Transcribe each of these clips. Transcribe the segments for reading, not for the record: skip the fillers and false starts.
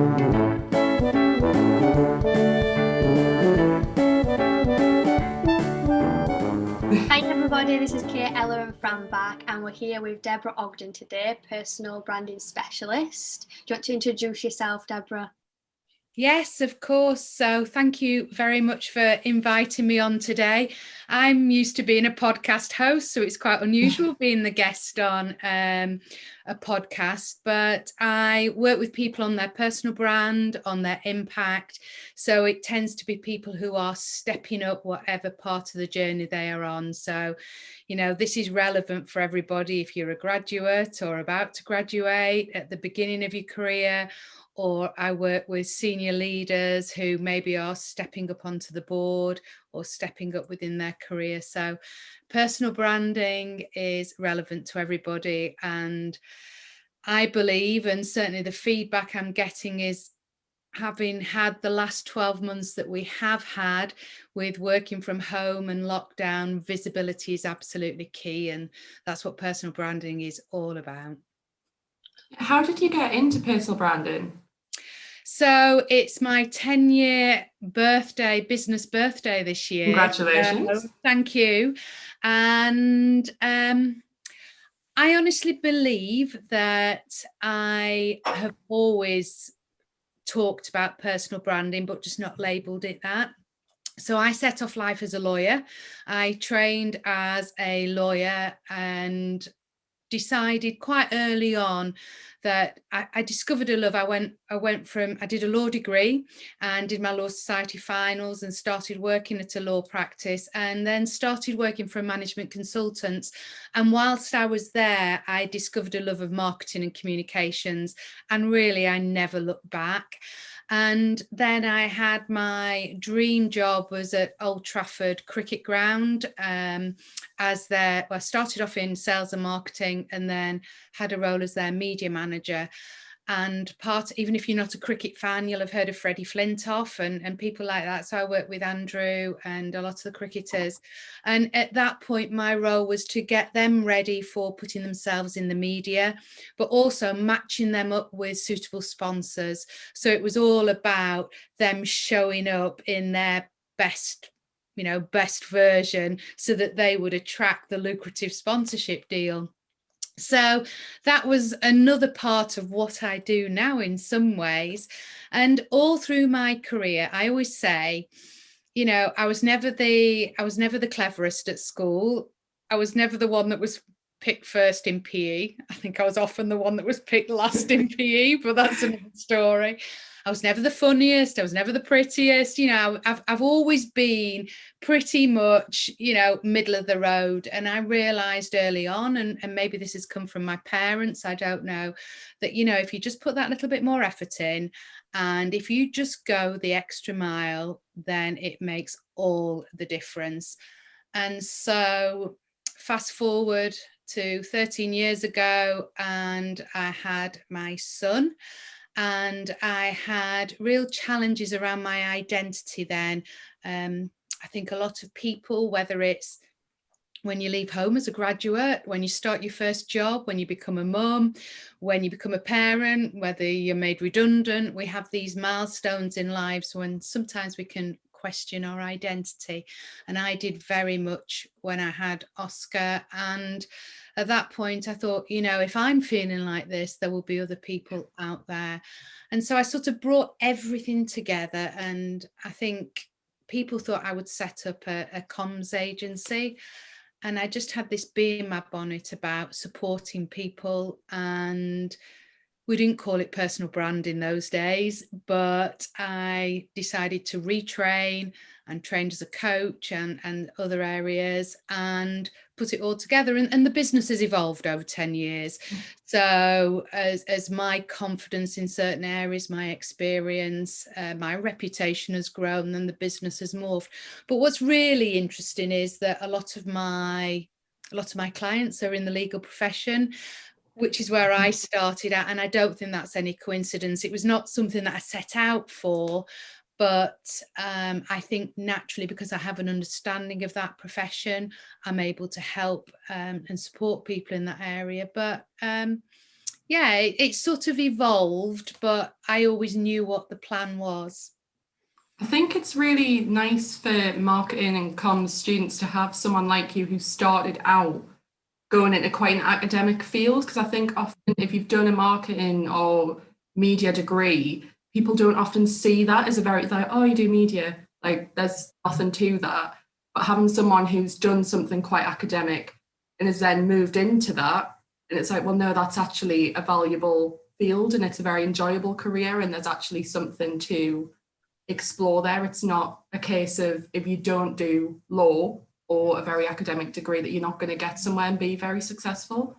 Hi everybody, this is Kate, Ella and Fran back, and we're here with Deborah Ogden today, personal branding specialist. Do you want to introduce yourself, Deborah? Yes, of course. So thank you very much for inviting me on today. I'm used to being a podcast host, so it's quite unusual being the guest on a podcast, but I work with people on their personal brand, on their impact. So it tends to be people who are stepping up whatever part of the journey they are on. So, this is relevant for everybody if you're a graduate or about to graduate at the beginning of your career, or I work with senior leaders who maybe are stepping up onto the board or stepping up within their career. So personal branding is relevant to everybody. And I believe, and certainly the feedback I'm getting is, having had the last 12 months that we have had with working from home and lockdown, visibility is absolutely key. And that's what personal branding is all about. How did you get into personal branding? So it's my 10-year business birthday this year. Congratulations. Thank you. And I honestly believe that I have always talked about personal branding, but just not labelled it that. So I set off life as a lawyer. I trained as a lawyer and decided quite early on that I discovered a love. I did a law degree and did my Law Society finals and started working at a law practice, and then started working for a management consultant. And whilst I was there, I discovered a love of marketing and communications, and really I never looked back. And then I had my dream job was at Old Trafford Cricket Ground I started off in sales and marketing, and then had a role as their media manager. And even if you're not a cricket fan, you'll have heard of Freddie Flintoff and people like that. So I worked with Andrew and a lot of the cricketers. And at that point, my role was to get them ready for putting themselves in the media, but also matching them up with suitable sponsors. So it was all about them showing up in their best version so that they would attract the lucrative sponsorship deal. So that was another part of what I do now in some ways. And all through my career, I always say, I was never the cleverest at school. I was never the one that was picked first in PE. I think I was often the one that was picked last in PE, but that's another story. I was never the funniest. I was never the prettiest. I've always been pretty much, middle of the road. And I realized early on, and maybe this has come from my parents, I don't know, that, if you just put that little bit more effort in, and if you just go the extra mile, then it makes all the difference. And so fast forward to 13 years ago, and I had my son. And I had real challenges around my identity then. I think a lot of people, whether it's when you leave home as a graduate, when you start your first job, when you become a mum, when you become a parent, whether you're made redundant, we have these milestones in lives when sometimes we can question our identity. And I did very much when I had Oscar. And at that point, I thought, if I'm feeling like this, there will be other people out there. And so I sort of brought everything together. And I think people thought I would set up a comms agency. And I just had this bee in my bonnet about supporting people. And we didn't call it personal brand in those days, but I decided to retrain and trained as a coach and other areas and put it all together. And the business has evolved over 10 years. So as my confidence in certain areas, my experience, my reputation has grown, then the business has morphed. But what's really interesting is that a lot of my clients are in the legal profession, which is where I started at. And I don't think that's any coincidence. It was not something that I set out for, but I think naturally, because I have an understanding of that profession, I'm able to help and support people in that area. But yeah, it sort of evolved, but I always knew what the plan was. I think it's really nice for marketing and comms students to have someone like you who started out going into quite an academic field, because I think often if you've done a marketing or media degree, people don't often see that as a very, like, oh, you do media, like there's nothing to that. But having someone who's done something quite academic and has then moved into that, and it's like, well, no, that's actually a valuable field and it's a very enjoyable career, and there's actually something to explore there. It's not a case of if you don't do law or a very academic degree that you're not going to get somewhere and be very successful.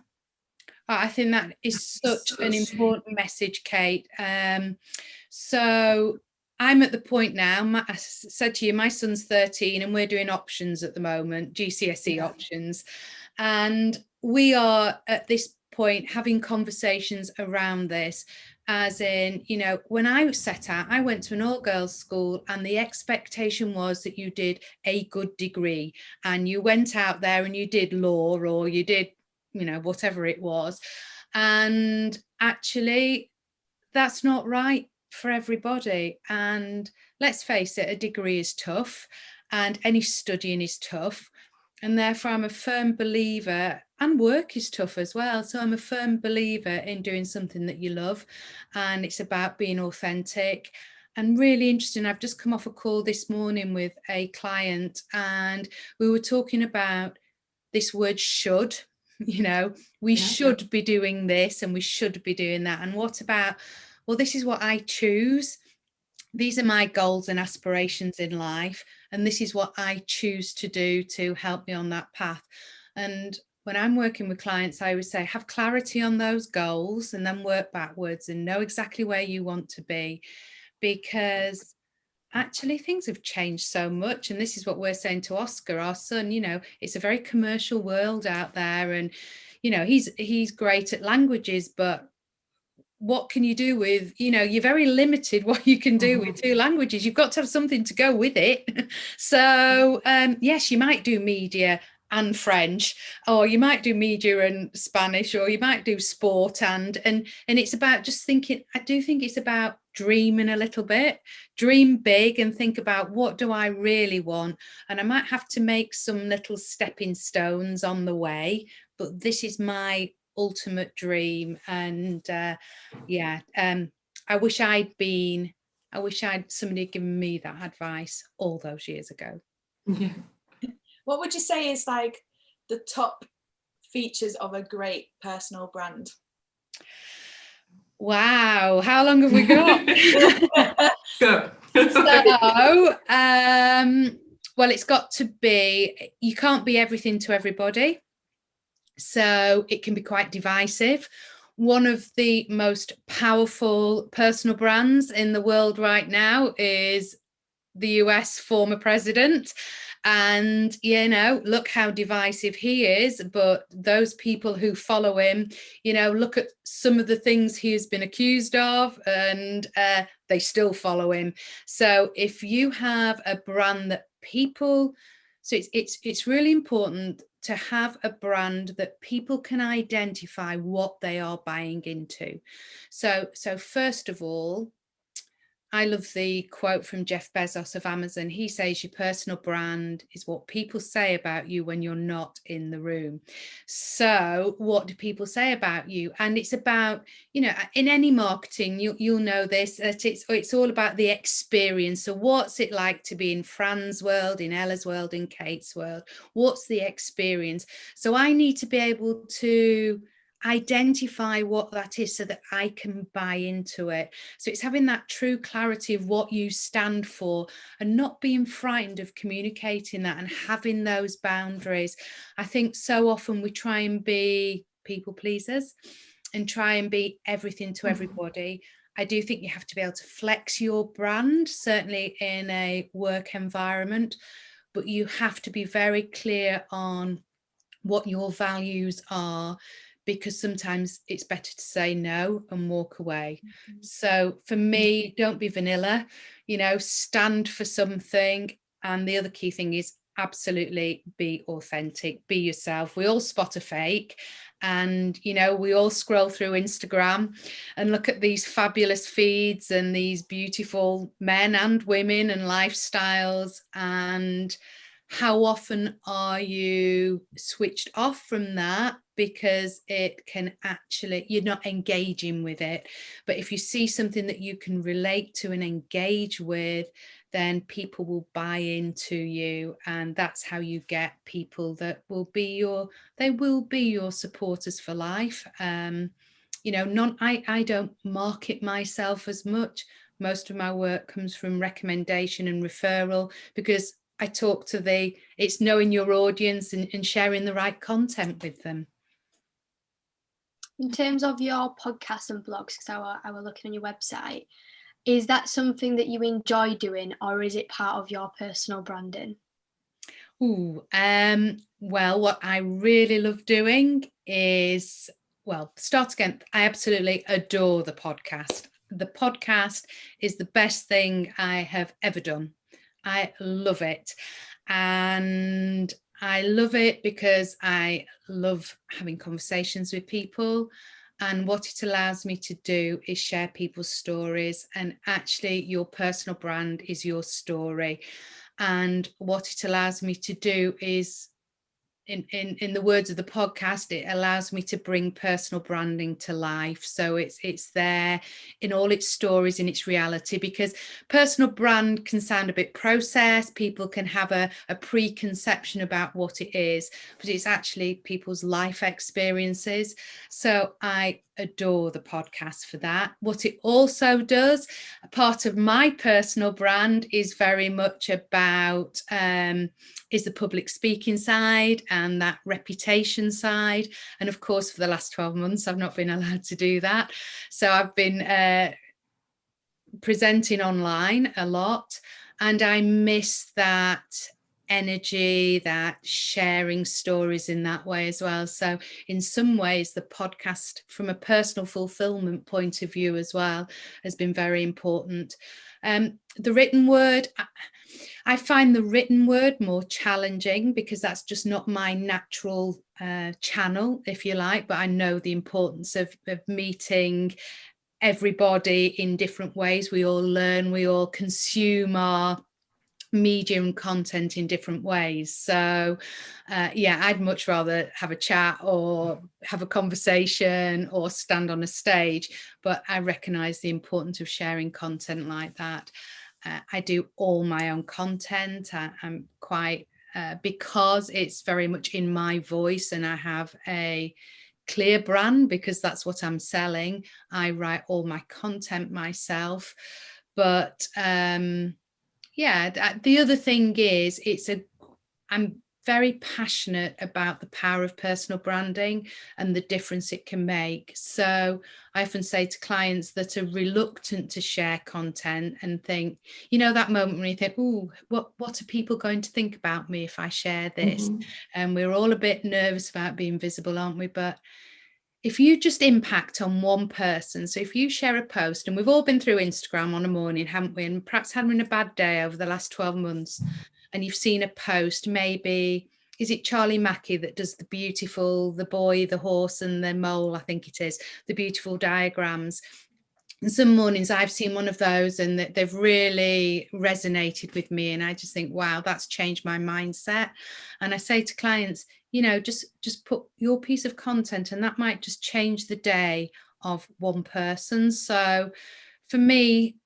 I think that is such an important message, Kate. So I'm at the point now, I said to you, my son's 13 and we're doing options at the moment, GCSE options. And we are at this point having conversations around this, as in, you know, when I was set out, I went to an all-girls school and the expectation was that you did a good degree and you went out there and you did law or you did, you know, whatever it was. And actually, that's not right for everybody. And let's face it, a degree is tough and any studying is tough. And therefore, I'm a firm believer, and work is tough as well. So I'm a firm believer in doing something that you love. And it's about being authentic. And really interesting, I've just come off a call this morning with a client and we were talking about this word should. You know, we should be doing this and we should be doing that. And what about, well, this is what I choose. These are my goals and aspirations in life. And this is what I choose to do to help me on that path. And when I'm working with clients, I always say, have clarity on those goals and then work backwards and know exactly where you want to be. Because actually things have changed so much, and this is what we're saying to Oscar, our son. You know, it's a very commercial world out there, and you know, he's great at languages, but what can you do with, you know, you're very limited what you can do with 2 languages. You've got to have something to go with it. So yes, you might do media and French, or you might do media and Spanish, or you might do sport and it's about just thinking. I do think it's about dreaming a little bit, dream big and think about, what do I really want? And I might have to make some little stepping stones on the way, but this is my ultimate dream. And I wish somebody had given me that advice all those years ago. Yeah. What would you say is like the top features of a great personal brand? Wow, how long have we got? Go. So, well, it's got to be, you can't be everything to everybody. So it can be quite divisive. One of the most powerful personal brands in the world right now is the US former president. And, you know, look how divisive he is. But those people who follow him, you know, look at some of the things he has been accused of, and they still follow him. So if you have a brand that people, so it's really important to have a brand that people can identify what they are buying into. So first of all, I love the quote from Jeff Bezos of Amazon. He says your personal brand is what people say about you when you're not in the room. So what do people say about you? And it's about, you know, in any marketing, you'll know this, that it's all about the experience. So what's it like to be in Fran's world, in Ella's world, in Kate's world? What's the experience? So I need to be able to identify what that is so that I can buy into it. So it's having that true clarity of what you stand for and not being frightened of communicating that and having those boundaries. I think so often we try and be people pleasers and try and be everything to everybody. I do think you have to be able to flex your brand, certainly in a work environment, but you have to be very clear on what your values are, because sometimes it's better to say no and walk away. So for me, don't be vanilla, you know, stand for something. And the other key thing is absolutely be authentic, be yourself. We all spot a fake, and you know, we all scroll through Instagram and look at these fabulous feeds and these beautiful men and women and lifestyles, and how often are you switched off from that because it can actually, you're not engaging with it. But if you see something that you can relate to and engage with, then people will buy into you, and that's how you get people that will be your supporters for life. You know, I don't market myself as much. Most of my work comes from recommendation and referral, because I talk to it's knowing your audience and sharing the right content with them. In terms of your podcast and blogs, because I was looking on your website, is that something that you enjoy doing, or is it part of your personal branding? Well, what I really love doing is, well, start again. I absolutely adore the podcast. The podcast is the best thing I have ever done. I love it. And I love it because I love having conversations with people. And what it allows me to do is share people's stories. And actually, your personal brand is your story. And what it allows me to do is, in the words of the podcast, it allows me to bring personal branding to life. So it's there in all its stories, in its reality, because personal brand can sound a bit processed. People can have a preconception about what it is, but it's actually people's life experiences. So I adore the podcast for that. What it also does, a part of my personal brand, is very much about is the public speaking side and that reputation side. And of course, for the last 12 months, I've not been allowed to do that. So I've been presenting online a lot, and I miss that energy, that sharing stories in that way as well. So in some ways, the podcast, from a personal fulfillment point of view as well, has been very important. The written word, I find the written word more challenging, because that's just not my natural channel, if you like. But I know the importance of meeting everybody in different ways. We all learn, we all consume our media and content in different ways. So yeah, I'd much rather have a chat or have a conversation or stand on a stage, but I recognize the importance of sharing content like that. I do all my own content. I'm quite because it's very much in my voice, and I have a clear brand, because that's what I'm selling. I write all my content myself. But yeah, the other thing is, I'm very passionate about the power of personal branding and the difference it can make. So I often say to clients that are reluctant to share content and think, you know, that moment when you think, oh, what are people going to think about me if I share this? And we're all a bit nervous about being visible, aren't we? But if you just impact on one person, so if you share a post, and we've all been through Instagram on a morning, haven't we, and perhaps having a bad day over the last 12 months, and you've seen a post, maybe, is it Charlie Mackey that does the boy, the horse and the mole, I think it is, the beautiful diagrams. And some mornings I've seen one of those, and they've really resonated with me, and I just think, wow, that's changed my mindset. And I say to clients, you know, just put your piece of content, and that might just change the day of one person. So for me,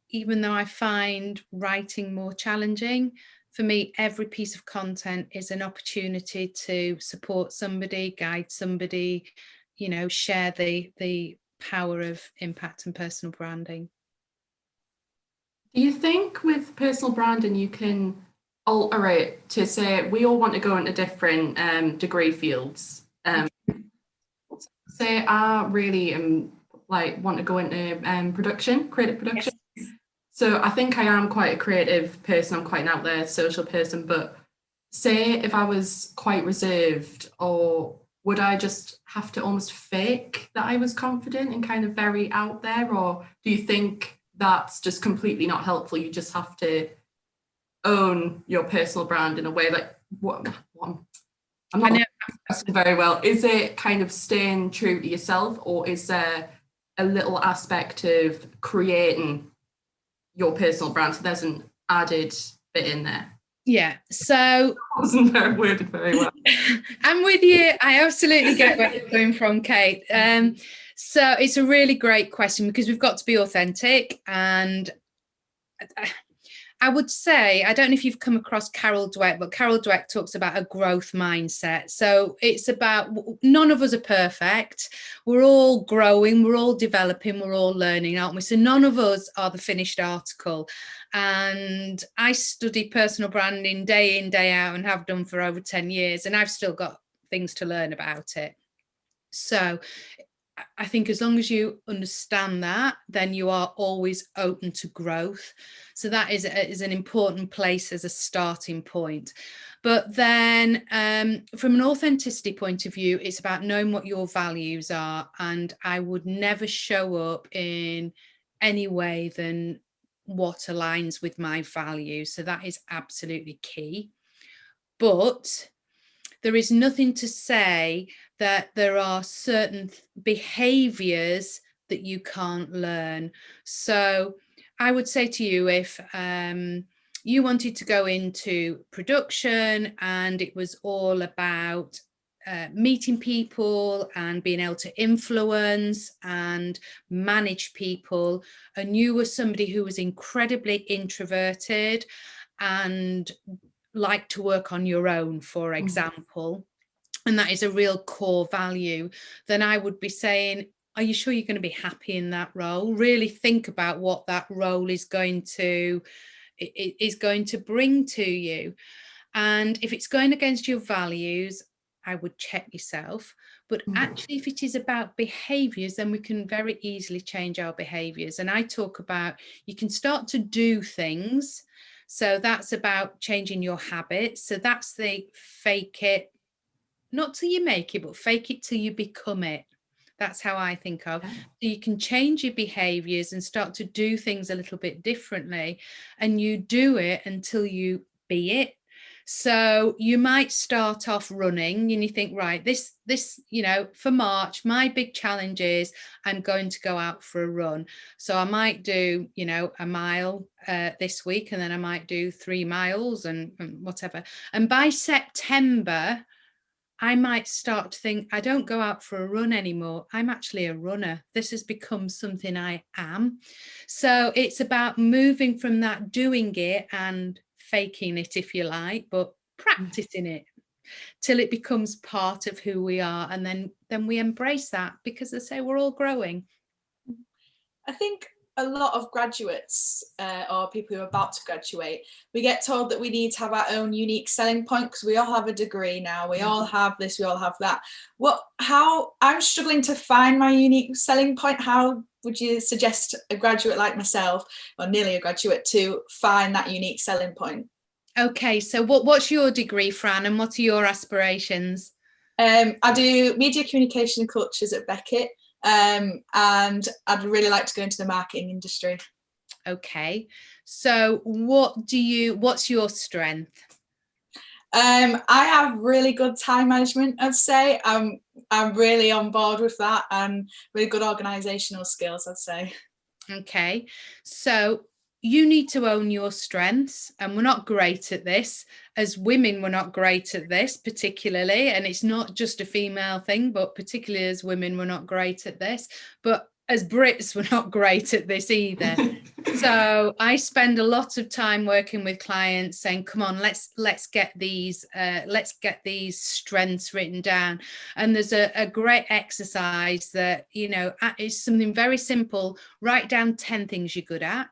even though I find writing more challenging, for me, every piece of content is an opportunity to support somebody, guide somebody, you know, share the power of impact and personal branding. Do you think with personal branding you can alter it to say we all want to go into different degree fields? Say I really want to go into creative production. Yes. So I think I am quite a creative person. I'm quite an out there social person. But say if I was quite reserved, or would I just have to almost fake that I was confident and kind of very out there? Or do you think that's just completely not helpful? You just have to own your personal brand in a way? Like I'm not asking very well. Is it kind of staying true to yourself, or is there a little aspect of creating your personal brand? So there's an added bit in there. Yeah, so Wasn't very worded very well. I'm with you. I absolutely get where you're coming from, Kate. So it's a really great question, because we've got to be authentic. And I would say, I don't know if you've come across Carol Dweck, but Carol Dweck talks about a growth mindset. So it's about, none of us are perfect. We're all growing, we're all developing, we're all learning, aren't we? So none of us are the finished article. And I study personal branding day in, day out, and have done for over 10 years. And I've still got things to learn about it. So I think as long as you understand that, then you are always open to growth. So that is an important place as a starting point. But then from an authenticity point of view, it's about knowing what your values are. And I would never show up in any way than what aligns with my values. So that is absolutely key. But there is nothing to say that there are certain behaviors that you can't learn. So I would say to you, if you wanted to go into production and it was all about meeting people and being able to influence and manage people, and you were somebody who was incredibly introverted and like to work on your own, for example, and that is a real core value, then I would be saying, are you sure you're going to be happy in that role? Really think about what that role is going to bring to you. And if it's going against your values, I would check yourself. But actually, if it is about behaviors, then we can very easily change our behaviors. And I talk about, you can start to do things. So that's about changing your habits. So that's the fake it, not till you make it, but fake it till you become it. That's how I think of. So you can change your behaviors and start to do things a little bit differently. And you do it until you be it. So you might start off running and you think, right, this, for March, my big challenge is I'm going to go out for a run. So I might do, a mile this week, and then I might do 3 miles and whatever. And by September, I might start to think, I don't go out for a run anymore. I'm actually a runner. This has become something I am. So it's about moving from that doing it and faking it, if you like, but practicing it till it becomes part of who we are. And then we embrace that, because I say we're all growing. I think a lot of graduates or people who are about to graduate, we get told that we need to have our own unique selling point, because we all have a degree now, we all have this, we all have that. How I'm struggling to find my unique selling point. How would you suggest a graduate like myself, or nearly a graduate, to find that unique selling point? Okay, so what's your degree, Fran, and what are your aspirations? I do media communication and cultures at Beckett. And I'd really like to go into the marketing industry. Okay, so what's your strength? I have really good time management, I'd say. I'm really on board with that, and really good organisational skills, I'd say. Okay, so you need to own your strengths, and we're not great at this. As women, we're not great at this particularly, and it's not just a female thing, but particularly as women, we're not great at this. But as Brits, we're not great at this either. So I spend a lot of time working with clients saying, come on, let's get these strengths written down. And there's a great exercise that, is something very simple. Write down 10 things you're good at,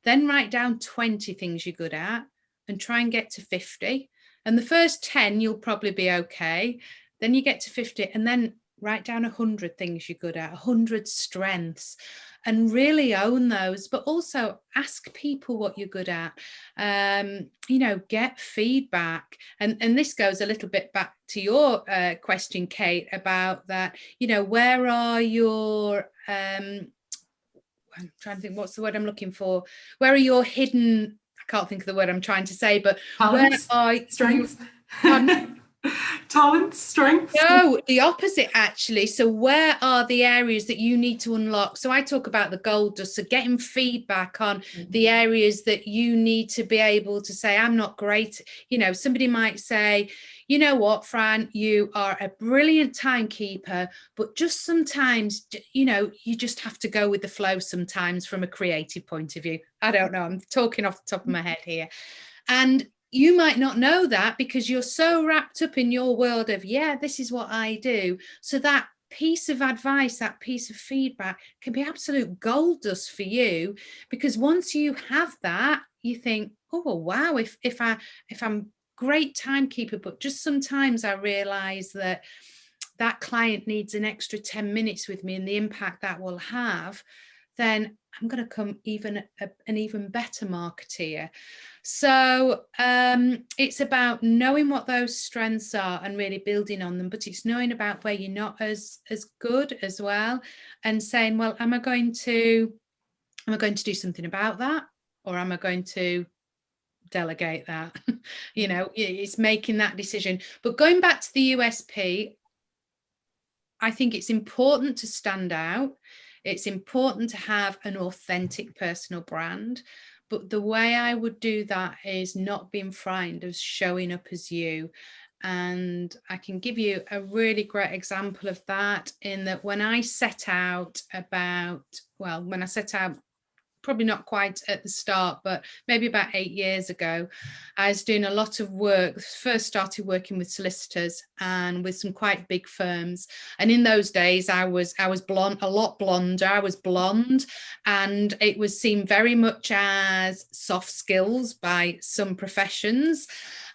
then write down 20 things you're good at, and try and get to 50. And the first 10, you'll probably be okay. Then you get to 50, and then write down 100 things you're good at, 100 strengths, and really own those. But also ask people what you're good at. Get feedback. And this goes a little bit back to your question, Kate, about that, where are your I'm trying to think, what's the word I'm looking for? Where are your hidden, can't think of the word I'm trying to say, but Talents, where are strengths. Pardon? Talents, strengths. No, the opposite actually. So where are the areas that you need to unlock? So I talk about the gold dust, so getting feedback on the areas that you need to be able to say, I'm not great. You know, somebody might say, you know what, Fran, you are a brilliant timekeeper, but just sometimes, you know, you just have to go with the flow sometimes from a creative point of view. I don't know, I'm talking off the top of my head here. And you might not know that because you're so wrapped up in your world of, yeah, this is what I do. So that piece of advice, that piece of feedback can be absolute gold dust for you, because once you have that, you think, oh, wow, if I'm great timekeeper, but just sometimes I realize that that client needs an extra 10 minutes with me and the impact that will have, then I'm going to come an even better marketeer. So it's about knowing what those strengths are and really building on them, but it's knowing about where you're not as good as well, and saying, well, am I going to do something about that, or am I going to delegate that? You know, it's making that decision. But going back to the USP, I think it's important to stand out. It's important to have an authentic personal brand. But the way I would do that is not being frightened of showing up as you. And I can give you a really great example of that, in that when I set out probably not quite at the start, but maybe about 8 years ago, I was doing a lot of work. First started working with solicitors and with some quite big firms. And in those days, I was blonde, a lot blonder. I was blonde, and it was seen very much as soft skills by some professions.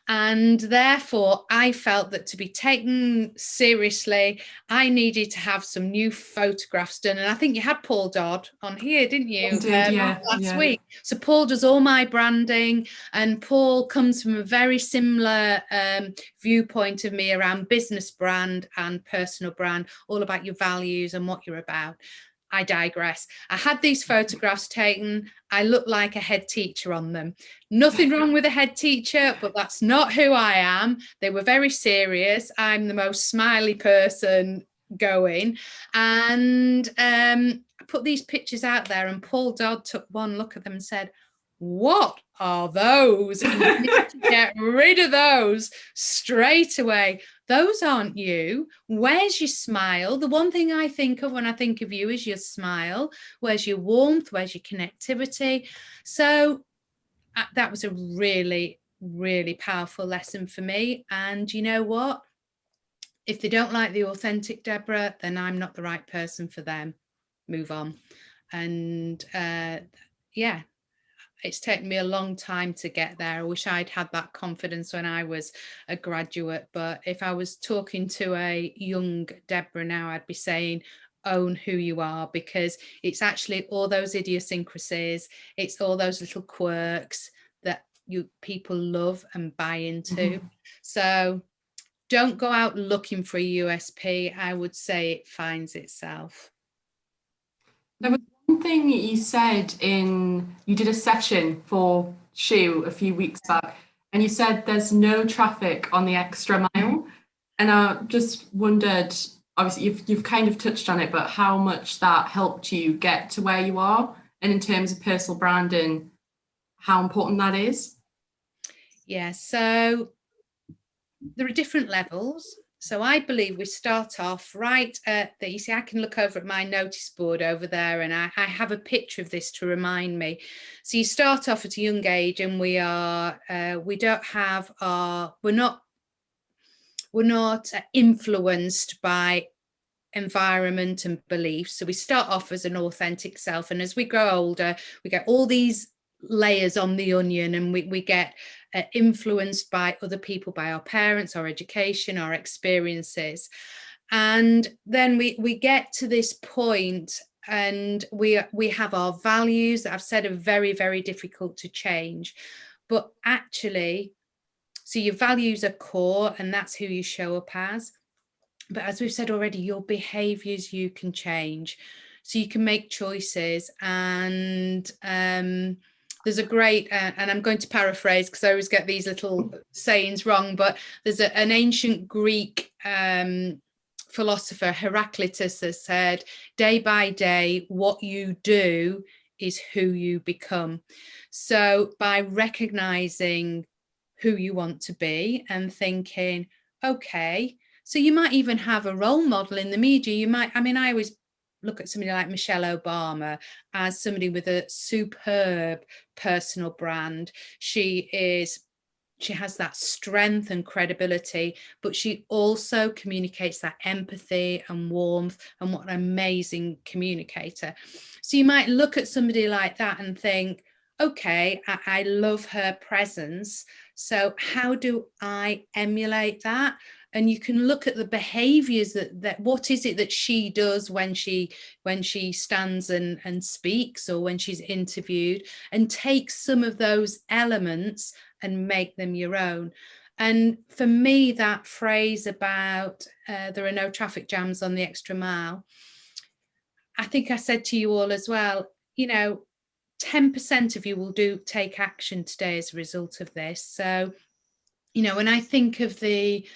And therefore, I felt that to be taken seriously, I needed to have some new photographs done. And I think you had Paul Dodd on here, didn't you? Last week. So Paul does all my branding, and Paul comes from a very similar viewpoint of me around business brand and personal brand, all about your values and what you're about. I digress. I had these photographs taken. I looked like a head teacher on them. Nothing wrong with a head teacher, but that's not who I am. They were very serious. I'm the most smiley person going. And I put these pictures out there, and Paul Dodd took one look at them and said, what are those? You need to get rid of those straight away. Those aren't you. Where's your smile? The one thing I think of when I think of you is your smile. Where's your warmth? Where's your connectivity? So that was a really, really powerful lesson for me. And you know what? If they don't like the authentic Deborah, then I'm not the right person for them. Move on. And yeah, it's taken me a long time to get there. I wish I'd had that confidence when I was a graduate. But if I was talking to a young Deborah now, I'd be saying, own who you are, because it's actually all those idiosyncrasies, it's all those little quirks that people love and buy into. So don't go out looking for a USP. I would say it finds itself. There was one thing you said you did a session for Shoo a few weeks back, and you said there's no traffic on the extra mile. And I just wondered, obviously you've kind of touched on it, but how much that helped you get to where you are, and in terms of personal branding, how important that is? Yeah, so there are different levels. So I believe we start off right at you see, I can look over at my notice board over there, and I have a picture of this to remind me. So you start off at a young age, and we're not influenced by environment and beliefs. So we start off as an authentic self, and as we grow older, we get all these layers on the onion, and we get influenced by other people, by our parents, our education, our experiences. And then we get to this point, and we have our values that I've said are very, very difficult to change. But actually, so your values are core, and that's who you show up as. But as we've said already, your behaviors you can change. So you can make choices, and there's a great, and I'm going to paraphrase because I always get these little sayings wrong, but there's an ancient Greek philosopher, Heraclitus, has said, day by day, what you do is who you become. So by recognizing who you want to be and thinking, okay, so you might even have a role model in the media. You might, I mean, I always look at somebody like Michelle Obama as somebody with a superb personal brand. She has that strength and credibility, but she also communicates that empathy and warmth, and what an amazing communicator. So you might look at somebody like that and think, okay, I love her presence. So how do I emulate that? And you can look at the behaviors that what is it that she does when she stands and speaks, or when she's interviewed, and take some of those elements and make them your own. And for me, that phrase about there are no traffic jams on the extra mile, I think I said to you all as well, 10% of you will take action today as a result of this. So, when I think of the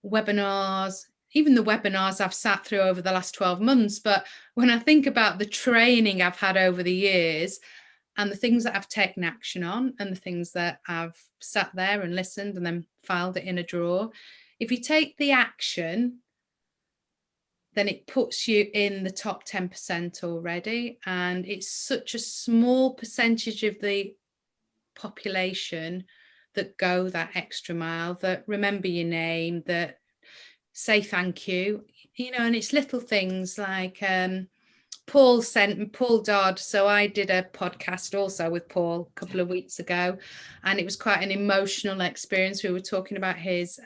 webinars, even the webinars I've sat through over the last 12 months, but when I think about the training I've had over the years, and the things that I've taken action on, and the things that I've sat there and listened and then filed it in a drawer, if you take the action, then it puts you in the top 10% already. And it's such a small percentage of the population that go that extra mile, that remember your name, that say thank you, and it's little things like Paul Dodd. So I did a podcast also with Paul a couple of weeks ago, and it was quite an emotional experience. We were talking about his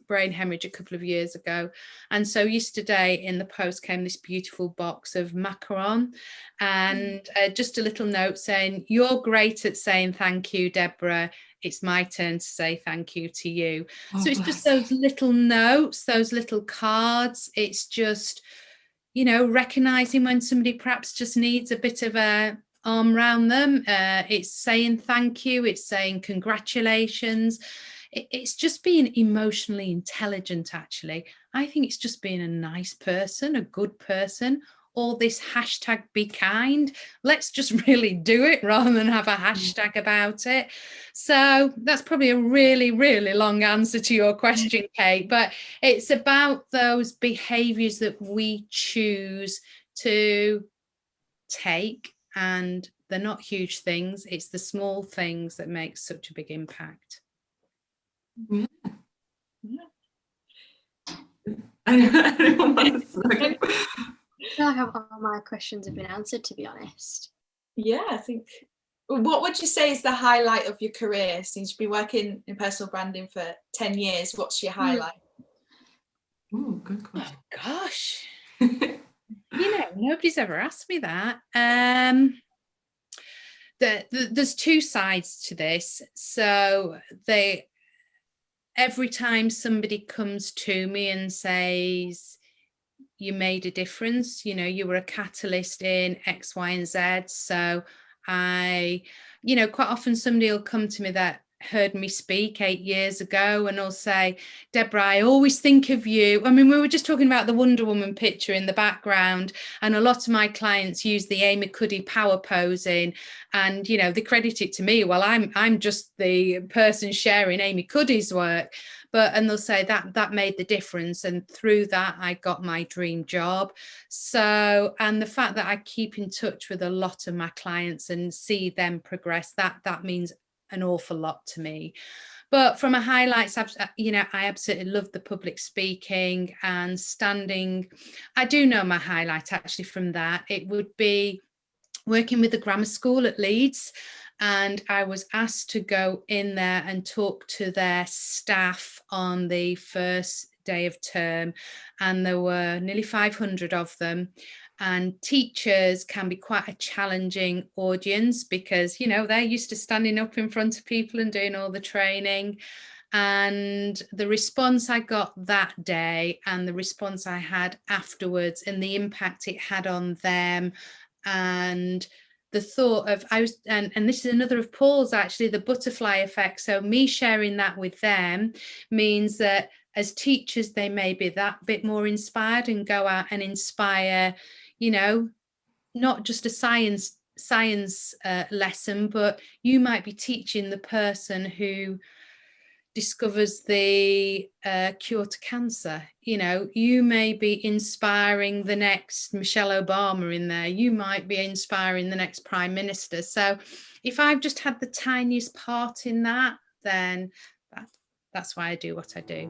brain hemorrhage a couple of years ago, and so yesterday in the post came this beautiful box of macaron, and just a little note saying, "You're great at saying thank you, Deborah. It's my turn to say thank you to you." So it's just those little notes, those little cards. It's just, recognizing when somebody perhaps just needs a bit of a arm around them. It's saying thank you. It's saying congratulations. It's just being emotionally intelligent, actually. I think it's just being a nice person, a good person. All this hashtag be kind. Let's just really do it rather than have a hashtag about it. So that's probably a really, really long answer to your question, Kate, but it's about those behaviors that we choose to take, and they're not huge things. It's the small things that make such a big impact. Yeah. Anyone want to I feel like all my questions have been answered, to be honest. Yeah, I think. What would you say is the highlight of your career? Since you've been working in personal branding for 10 years, what's your highlight? Oh, good question. Oh, gosh. Nobody's ever asked me that. There's two sides to this. So every time somebody comes to me and says, you made a difference, you were a catalyst in X, Y, and Z. So quite often somebody will come to me that heard me speak 8 years ago, and will say, Deborah, I always think of you. I mean, we were just talking about the Wonder Woman picture in the background, and a lot of my clients use the Amy Cuddy power posing, and they credit it to me. Well, I'm just the person sharing Amy Cuddy's work. And they'll say that made the difference, and through that I got my dream job. So, and the fact that I keep in touch with a lot of my clients and see them progress, that means an awful lot to me. But from a highlights, I absolutely love the public speaking and standing. I do know my highlight actually from that. It would be working with the grammar school at Leeds. And I was asked to go in there and talk to their staff on the first day of term. And there were nearly 500 of them. And teachers can be quite a challenging audience because, they're used to standing up in front of people and doing all the training. And the response I got that day and the response I had afterwards, and the impact it had on them, and the thought of, and this is another of Paul's, actually, the butterfly effect. So me sharing that with them means that as teachers, they may be that bit more inspired and go out and inspire, you know, not just a science lesson, but you might be teaching the person who discovers the cure to cancer. You know, you may be inspiring the next Michelle Obama in there. You might be inspiring the next Prime Minister. So if I've just had the tiniest part in that, then that's why I do what I do.